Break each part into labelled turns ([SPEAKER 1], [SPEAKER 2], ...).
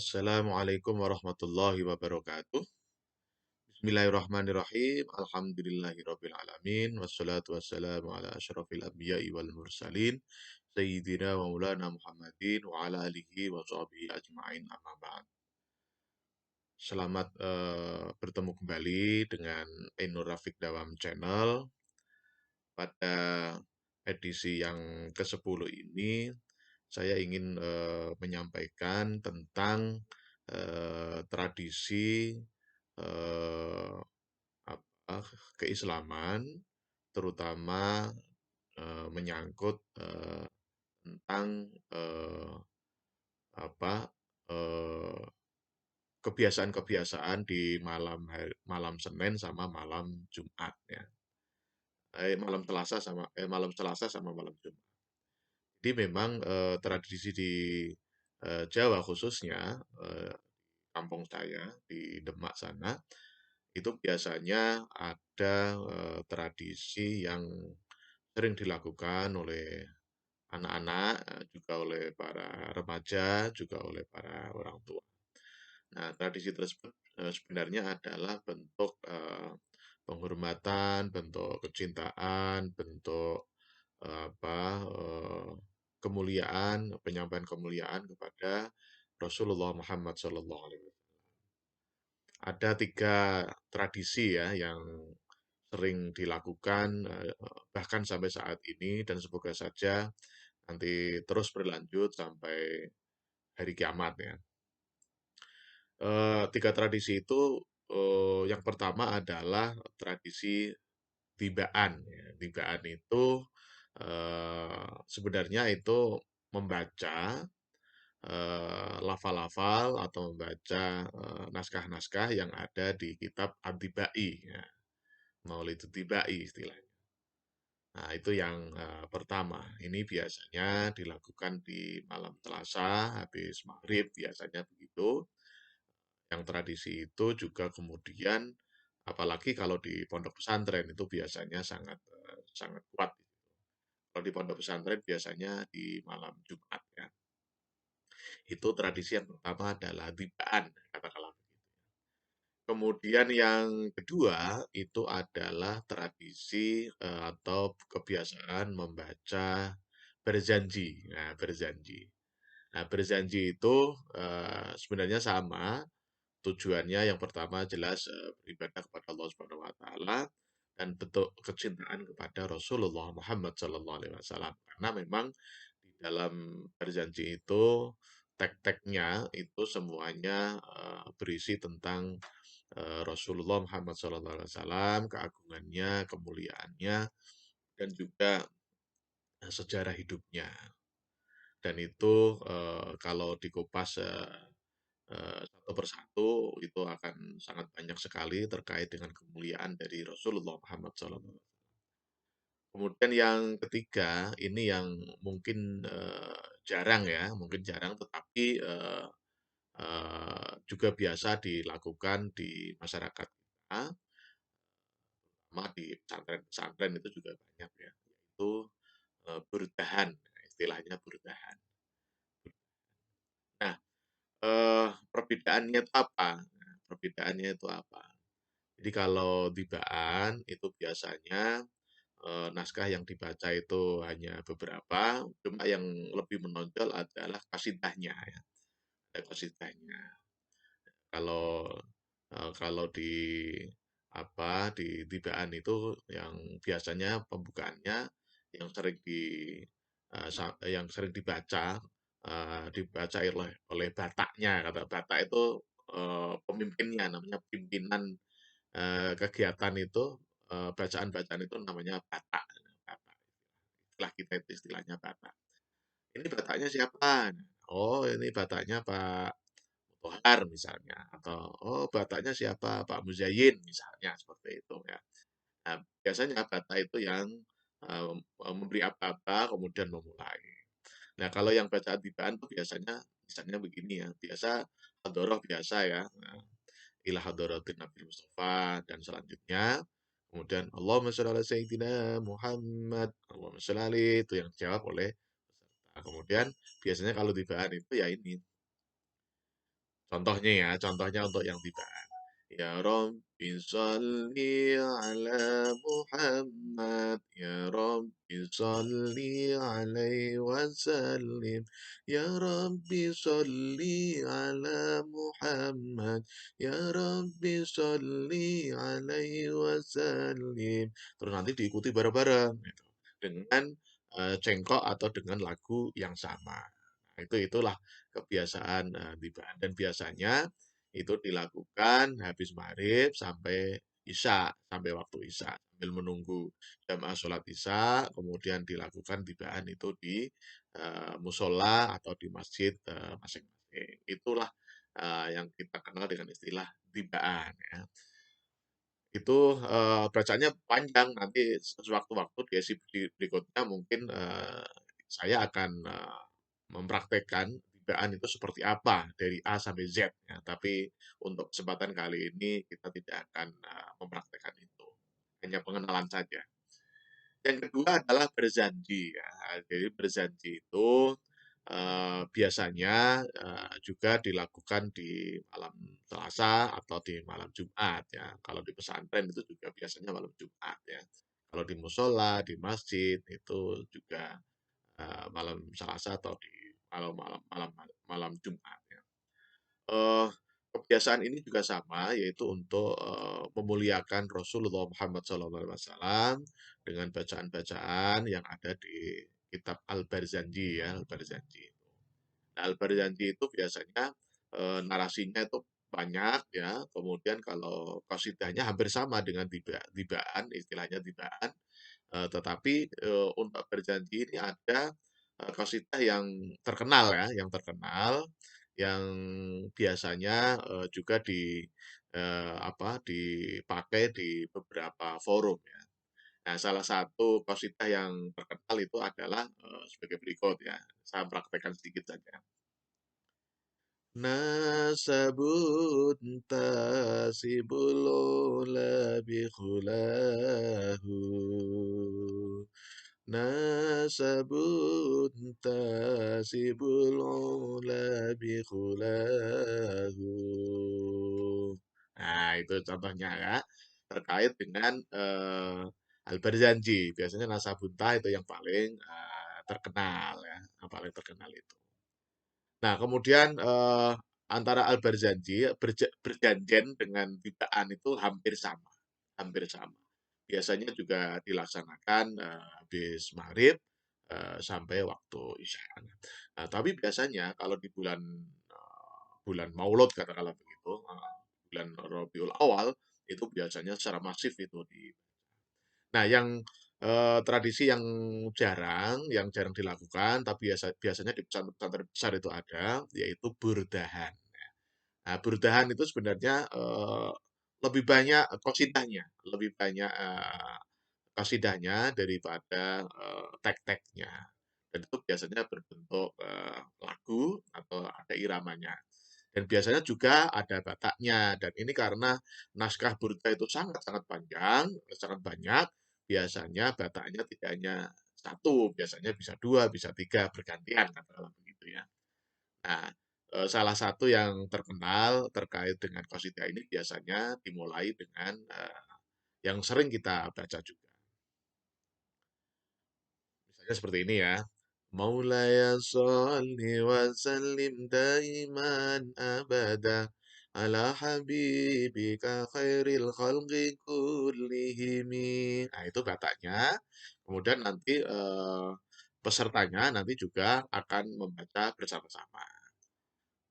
[SPEAKER 1] Assalamualaikum warahmatullahi wabarakatuh. Bismillahirrahmanirrahim. Alhamdulillahirabbil alamin wassalatu wassalamu ala asyrafil anbiya'i wal mursalin sayyidina wa maulana Muhammadin wa ala alihi wa sahbihi ajma'in amma ba'd. Selamat bertemu kembali dengan Ainur Rafiq Dawam Channel. Pada edisi yang ke-10 ini saya ingin menyampaikan tentang tradisi eh, apa, keislaman, terutama menyangkut tentang apa eh, kebiasaan-kebiasaan di malam Senin sama malam Jumat ya. Malam Selasa sama malam Jumat. Jadi memang tradisi di Jawa khususnya kampung saya di Demak sana itu biasanya ada tradisi yang sering dilakukan oleh anak-anak, juga oleh para remaja, juga oleh para orang tua. Nah, tradisi tersebut sebenarnya adalah bentuk penghormatan, bentuk kecintaan, bentuk apa kemuliaan, penyampaian kemuliaan kepada Rasulullah Muhammad SAW. Ada 3 tradisi ya yang sering dilakukan, bahkan sampai saat ini dan semoga saja nanti terus berlanjut sampai hari kiamat ya. 3 tradisi itu, yang pertama adalah tradisi tibaan ya. Tibaan itu, sebenarnya itu membaca lafal-lafal atau membaca naskah-naskah yang ada di kitab Ad-Dibai, ya. Maulidut Tibai istilahnya. Nah, itu yang pertama. Ini biasanya dilakukan di malam Selasa, habis maghrib, biasanya begitu. Yang tradisi itu juga kemudian, apalagi kalau di pondok pesantren, itu biasanya sangat sangat kuat. Kalau di pondok pesantren biasanya di malam Jumat ya. Itu tradisi yang pertama adalah tibaan, katakanlah begitu. Kemudian yang kedua itu adalah tradisi atau kebiasaan membaca berjanji. Nah, berjanji. Nah, berjanji itu sebenarnya sama. Tujuannya yang pertama jelas beribadah kepada Allah Subhanahu wa taala dan bentuk kecintaan kepada Rasulullah Muhammad sallallahu alaihi wasallam. Karena memang di dalam berjanji itu tek-teknya itu semuanya berisi tentang Rasulullah Muhammad SAW, keagungannya, kemuliaannya, dan juga sejarah hidupnya. Dan itu kalau dikupas satu persatu itu akan sangat banyak sekali terkait dengan kemuliaan dari Rasulullah Muhammad SAW. Kemudian yang ketiga, ini yang mungkin jarang ya, mungkin jarang, tetapi juga biasa dilakukan di masyarakat kita, sama di pesantren-pesantren itu juga banyak ya, yaitu bertahan, istilahnya bertahan. Nah, perbedaannya itu apa? Nah, perbedaannya itu apa? Jadi kalau tibaan itu biasanya naskah yang dibaca itu hanya beberapa, cuma yang lebih menonjol adalah kasidahnya ya, ada kasidahnya. Kalau kalau di di tibaan itu yang biasanya pembukaannya yang sering yang sering dibaca oleh bataknya. Kata batak itu pemimpinnya, namanya pimpinan kegiatan itu, bacaan-bacaan itu namanya batak. Batak. Istilah kita itu istilahnya batak. Ini bataknya siapa? Oh, ini bataknya Pak Tohar misalnya, atau oh bataknya siapa? Pak Muzayyin misalnya, seperti itu ya. Nah, biasanya batak itu yang memberi apa-apa kemudian memulai. Nah, kalau yang bacaan tibaan tuh biasanya misalnya begini ya, biasa hadoroh biasa ya. Nah, ila hadaratin Nabi Mustafa dan selanjutnya. Kemudian Allahumma sholli ala Sayyidina Muhammad, Allahumma sholli alaihi, itu yang dijawab oleh peserta. Kemudian biasanya kalau tibaan itu ya ini contohnya untuk yang tibaan. Ya Rabbi sholli ala Muhammad, Ya Rabbi sholli alaihi wasallim, Ya Rabbi sholli ala Muhammad, Ya Rabbi sholli alaihi wasallim. Terus nanti diikuti bareng-bareng gitu, dengan cengkok atau dengan lagu yang sama. Nah, itulah kebiasaan tibaan, dan biasanya itu dilakukan habis maghrib sampai isya, sampai waktu isya, sambil menunggu jamaah sholat isya, kemudian dilakukan tibaan itu di musola atau di masjid masing-masing. Itulah yang kita kenal dengan istilah tibaan ya. Itu bacaannya panjang, nanti sewaktu-waktu di sesi berikutnya mungkin saya akan mempraktekkan tibaan itu seperti apa dari A sampai Z ya. Tapi untuk kesempatan kali ini kita tidak akan mempraktekkan itu. Hanya pengenalan saja. Yang kedua adalah berjanji ya. Jadi berjanji itu biasanya juga dilakukan di malam Selasa atau di malam Jumat ya. Kalau di pesantren itu juga biasanya malam Jumat ya. Kalau di musola, di masjid itu juga malam Selasa atau di malam malam malam malam Jumat ya. Eh, Kebiasaan ini juga sama, yaitu untuk memuliakan Rasulullah Muhammad SAW dengan bacaan-bacaan yang ada di kitab Al-Barzanji ya, Al-Barzanji. Nah, Al-Barzanji itu biasanya narasinya itu banyak ya, kemudian kalau qasidahnya hampir sama dengan tibaan, istilahnya tibaan. Tetapi untuk berjanji ini ada qasidah yang terkenal ya, yang biasanya juga dipakai di beberapa forum ya. Nah, salah satu qasidah yang terkenal itu adalah sebagai berikut ya. Saya praktekkan sedikit saja. Nasabun tasibul ula bikhulahu, Nasabun tasibul ula bikhulahu. Nah, itu contohnya ya, terkait dengan Al-Barzanji. Biasanya Nasabunta itu yang paling terkenal ya, yang paling terkenal itu. Nah, kemudian antara Al-Barzanji berjanjian dengan bid'aan itu hampir sama, hampir sama. Biasanya juga dilaksanakan habis maghrib sampai waktu isya. Nah, tapi biasanya kalau di bulan Maulud katakanlah begitu, bulan Rabiul Awal itu biasanya secara masif itu di. Nah, yang tradisi yang jarang dilakukan, tapi biasanya di pesantren-pesantren besar itu ada, yaitu burdahan. Nah, burdahan itu sebenarnya lebih banyak qasidahnya, lebih banyak qasidahnya daripada tek-teknya. Dan itu biasanya berbentuk lagu atau ada iramanya. Dan biasanya juga ada bataknya. Dan ini karena naskah burda itu sangat-sangat panjang, sangat banyak, biasanya bataknya tidak hanya satu, biasanya bisa dua, bisa tiga, bergantian, katakanlah begitu ya. Nah, salah satu yang terkenal terkait dengan qasidah ini biasanya dimulai dengan yang sering kita baca juga. Misalnya seperti ini ya. Maulaya sholli wa sallim daiman abada ala habibika khairil khalqi kullihimi. Nah, itu batanya. Kemudian nanti pesertanya nanti juga akan membaca bersama-sama.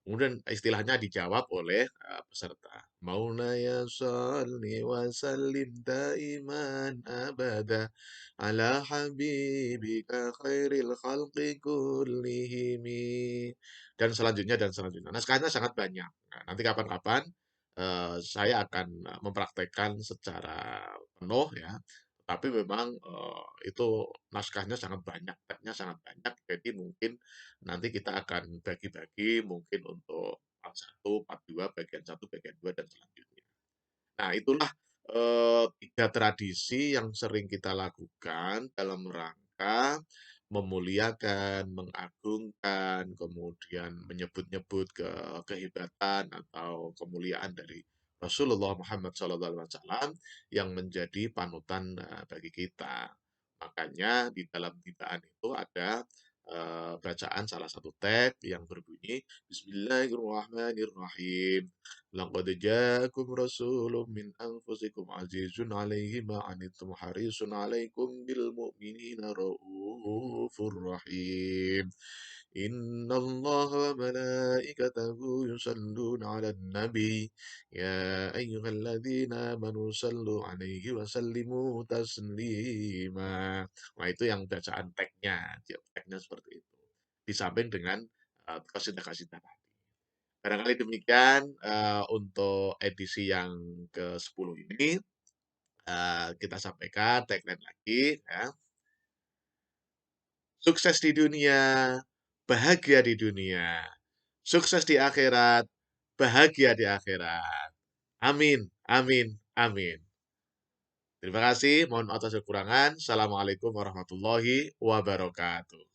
[SPEAKER 1] Kemudian istilahnya dijawab oleh peserta. Maulaya sholli wa sallim daiman abada ala habibika khairil khalqi kullihimi. Dan selanjutnya. Naskahnya sangat banyak. Nah, nanti kapan-kapan saya akan mempraktekkan secara penuh ya. Tapi memang itu naskahnya sangat banyak, teksnya sangat banyak. Jadi mungkin nanti kita akan bagi-bagi mungkin untuk part 1, part 2, bagian 1, bagian 2, dan selanjutnya. Nah, itulah 3 tradisi yang sering kita lakukan dalam rangka memuliakan, mengagungkan, kemudian menyebut-nyebut kehebatan atau kemuliaan dari Rasulullah Muhammad SAW yang menjadi panutan bagi kita. Makanya di dalam tibaan itu ada bacaan salah satu teks yang berbunyi Bismillahirrahmanirrahim. Laqad ja'akum rasulun min anfusikum azizun 'alaihi ma 'anittum harisun 'alaikum bil mu'minina raufur rahim. Innallaha wa malaikatahu yusalluna 'alan nabi ya ayyuhalladzina amanu sallu 'alaihi wa sallimu taslima. Nah, itu yang bacaan tagnya, tagnya seperti itu. Di samping dengan qasidah-qasidah tadi. Barangkali demikian untuk edisi yang ke-10 ini kita sampaikan tagline lagi ya. Sukses di dunia, bahagia di dunia. Sukses di akhirat, bahagia di akhirat. Amin, amin, amin. Terima kasih, mohon maaf atas kekurangan. Assalamualaikum warahmatullahi wabarakatuh.